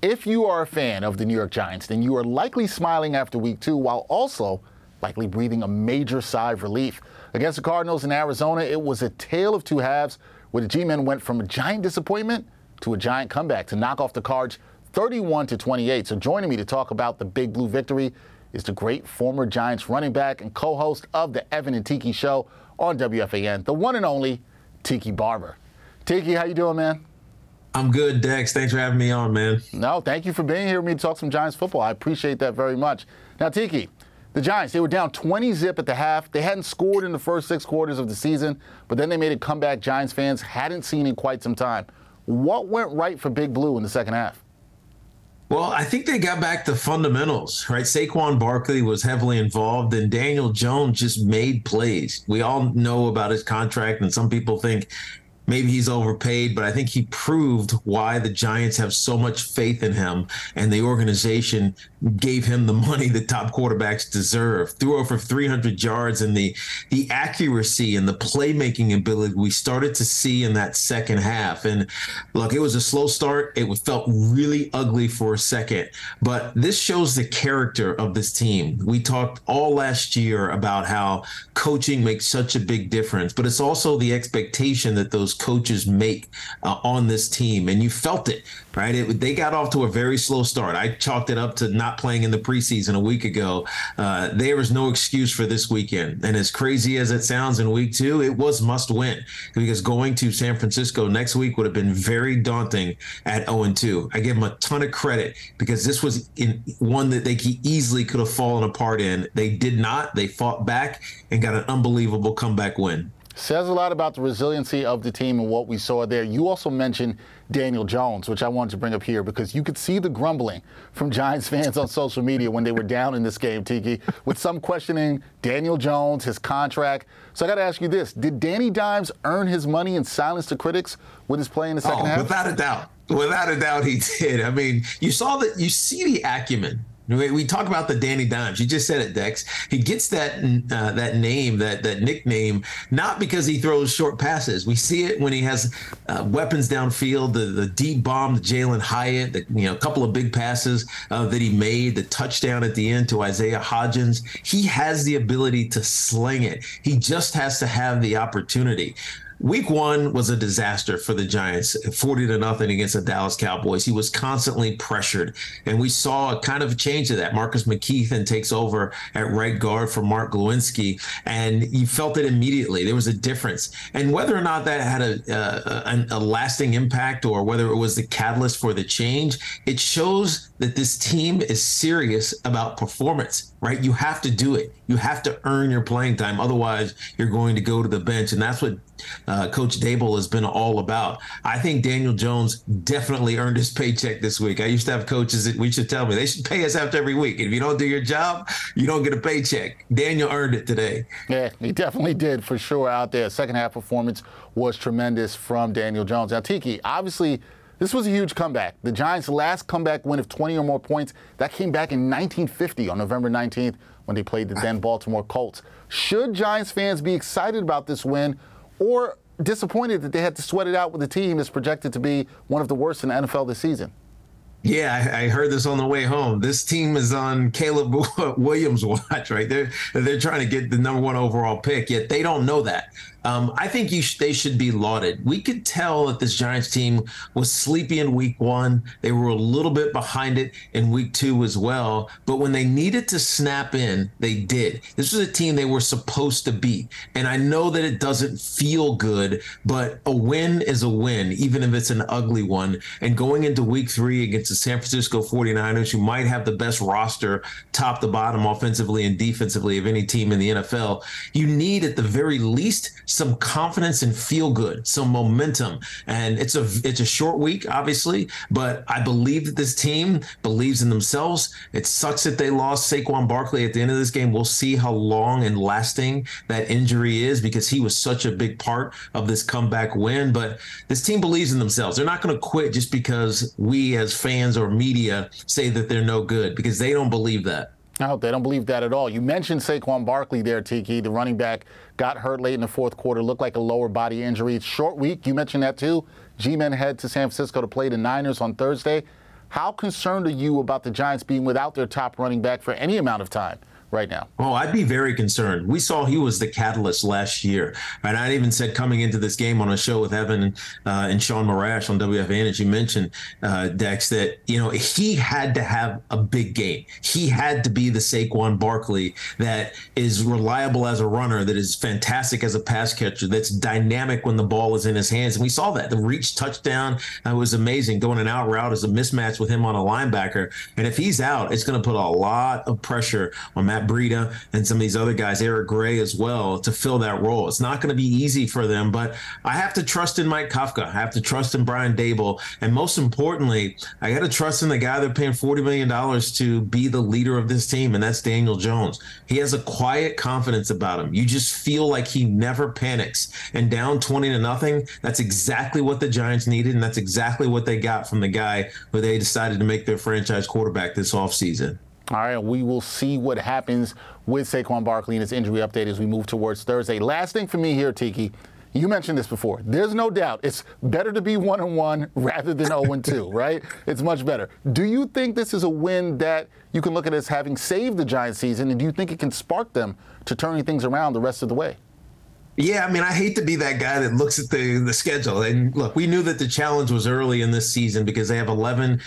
If you are a fan of the New York Giants, then you are likely smiling after week 2 while also likely breathing a major sigh of relief. Against the Cardinals in Arizona, it was a tale of two halves where the G-men went from a Giant disappointment to a Giant comeback to knock off the Cards 31-28. So joining me to talk about the Big Blue victory is the great former Giants running back and co-host of the Evan and Tiki Show on WFAN, the one and only Tiki Barber. Tiki, how you doing, man? I'm good, Dex. Thanks for having me on, man. No, thank you for being here with me to talk some Giants football. I appreciate that very much. Now, Tiki, the Giants, they were down 20-zip at the half. They hadn't scored in the first 6 quarters of the season, but then they made a comeback Giants fans hadn't seen in quite some time. What went right for Big Blue in the second half? Well, I think they got back to fundamentals, right? Saquon Barkley was heavily involved, and Daniel Jones just made plays. We all know about his contract, and some people think maybe he's overpaid, but I think he proved why the Giants have so much faith in him, and the organization gave him the money that top quarterbacks deserve. Threw over 300 yards, and the accuracy and the playmaking ability we started to see in that second half. And look, it was a slow start. It felt really ugly for a second, but this shows the character of this team. We talked all last year about how coaching makes such a big difference, but it's also the expectation that those coaches make on this team, and you felt it, right? They got off to a very slow start. I chalked it up to not playing in the preseason a week ago. There was no excuse for this weekend, and as crazy as it sounds in week 2, it was must win, because going to San Francisco next week would have been very daunting at 0-2. I give them a ton of credit because this was one that they easily could have fallen apart in. They did not. They fought back and got an unbelievable comeback win. Says a lot about the resiliency of the team and what we saw there. You also mentioned Daniel Jones, which I wanted to bring up here because you could see the grumbling from Giants fans on social media when they were down in this game, Tiki, with some questioning Daniel Jones, his contract. So I got to ask you this. Did Danny Dimes earn his money and silence the critics with his play in the second half? Without a doubt. Without a doubt, he did. I mean, you see the acumen. We talk about the Danny Dimes. You just said it, Dex. He gets that name, that nickname, not because he throws short passes. We see it when he has weapons downfield, the deep bomb to Jalen Hyatt, a couple of big passes that he made, the touchdown at the end to Isaiah Hodgins. He has the ability to sling it. He just has to have the opportunity. Week 1 was a disaster for the Giants, 40-0 against the Dallas Cowboys. He was constantly pressured, and we saw a kind of a change of that. Marcus McKeithen takes over at right guard for Mark Glowinski, and you felt it immediately. There was a difference. And whether or not that had a lasting impact or whether it was the catalyst for the change, it shows that this team is serious about performance, right? You have to do it. You have to earn your playing time. Otherwise, you're going to go to the bench, and that's what Coach Dable has been all about. I think Daniel Jones definitely earned his paycheck this week. I used to have coaches that we should tell me they should pay us after every week. If you don't do your job, you don't get a paycheck. Daniel earned it today. Yeah, he definitely did for sure out there. Second half performance was tremendous from Daniel Jones. Now, Tiki, obviously, this was a huge comeback. The Giants' last comeback win of 20 or more points, that came back in 1950 on November 19th when they played the then Baltimore Colts. Should Giants fans be excited about this win or disappointed that they had to sweat it out with a team that's projected to be one of the worst in the NFL this season? Yeah, I heard this on the way home. This team is on Caleb Williams' watch, right? They're trying to get the #1 overall pick, yet they don't know that. I think they should be lauded. We could tell that this Giants team was sleepy in week 1. They were a little bit behind it in week 2 as well. But when they needed to snap in, they did. This was a team they were supposed to beat. And I know that it doesn't feel good, but a win is a win, even if it's an ugly one. And going into week 3 against the San Francisco 49ers, who might have the best roster top to bottom offensively and defensively of any team in the NFL, you need at the very least some confidence and feel good, some momentum. And it's a short week, obviously, but I believe that this team believes in themselves. It sucks that they lost Saquon Barkley at the end of this game. We'll see how long and lasting that injury is because he was such a big part of this comeback win. But this team believes in themselves. They're not going to quit just because we as fans or media say that they're no good, because they don't believe that. No, they don't believe that at all. You mentioned Saquon Barkley there, Tiki. The running back got hurt late in the fourth quarter, looked like a lower body injury. It's short week. You mentioned that too. G-men head to San Francisco to play the Niners on Thursday. How concerned are you about the Giants being without their top running back for any amount of time right now? Oh, I'd be very concerned. We saw he was the catalyst last year. And I even said coming into this game on a show with Evan and Sean Marash on WFAN, as you mentioned, Dex, that, he had to have a big game. He had to be the Saquon Barkley that is reliable as a runner, that is fantastic as a pass catcher, that's dynamic when the ball is in his hands. And we saw that. The reach touchdown was amazing. Going an out route is a mismatch with him on a linebacker. And if he's out, it's going to put a lot of pressure on Matt Breida and some of these other guys, Eric Gray as well, to fill that role. It's not going to be easy for them, but I have to trust in Mike Kafka. I have to trust in Brian Dable. And most importantly, I got to trust in the guy they're paying $40 million to be the leader of this team, and that's Daniel Jones. He has a quiet confidence about him. You just feel like he never panics. And down 20-0, that's exactly what the Giants needed, and that's exactly what they got from the guy who they decided to make their franchise quarterback this offseason. All right, we will see what happens with Saquon Barkley and his injury update as we move towards Thursday. Last thing for me here, Tiki. You mentioned this before. There's no doubt it's better to be 1-1 rather than 0-2, right? It's much better. Do you think this is a win that you can look at as having saved the Giants season, and do you think it can spark them to turning things around the rest of the way? Yeah, I mean, I hate to be that guy that looks at the schedule. And look, we knew that the challenge was early in this season because they have 11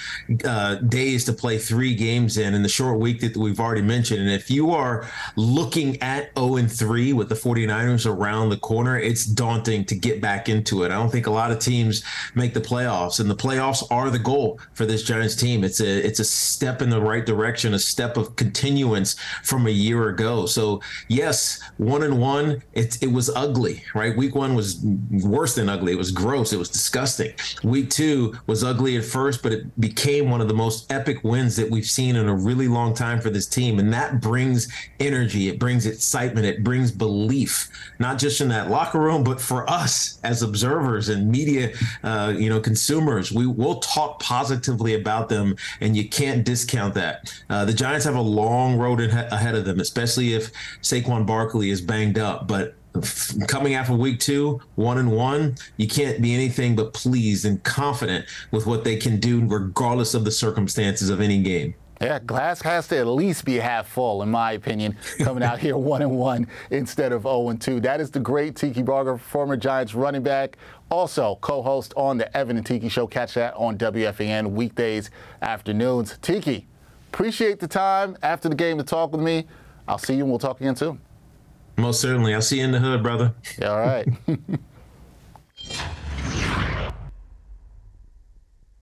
days to play 3 games in the short week that we've already mentioned. And if you are looking at 0-3 with the 49ers around the corner, it's daunting to get back into it. I don't think a lot of teams make the playoffs, and the playoffs are the goal for this Giants team. It's a step in the right direction, a step of continuance from a year ago. So yes, 1-1, it was ugly, right? Week 1 was worse than ugly. It was gross. It was disgusting. Week 2 was ugly at first, but it became one of the most epic wins that we've seen in a really long time for this team. And that brings energy. It brings excitement. It brings belief, not just in that locker room, but for us as observers and media, consumers. We'll talk positively about them, and you can't discount that. The Giants have a long road ahead of them, especially if Saquon Barkley is banged up. But coming after week 2, 1-1, you can't be anything but pleased and confident with what they can do regardless of the circumstances of any game. Yeah, glass has to at least be half full, in my opinion, coming out here 1-1 instead of 0-2. That is the great Tiki Barber, former Giants running back, also co-host on the Evan and Tiki Show. Catch that on WFAN weekdays afternoons. Tiki, appreciate the time after the game to talk with me. I'll see you, and we'll talk again soon. Most certainly. I'll see you in the hood, brother. Yeah, all right.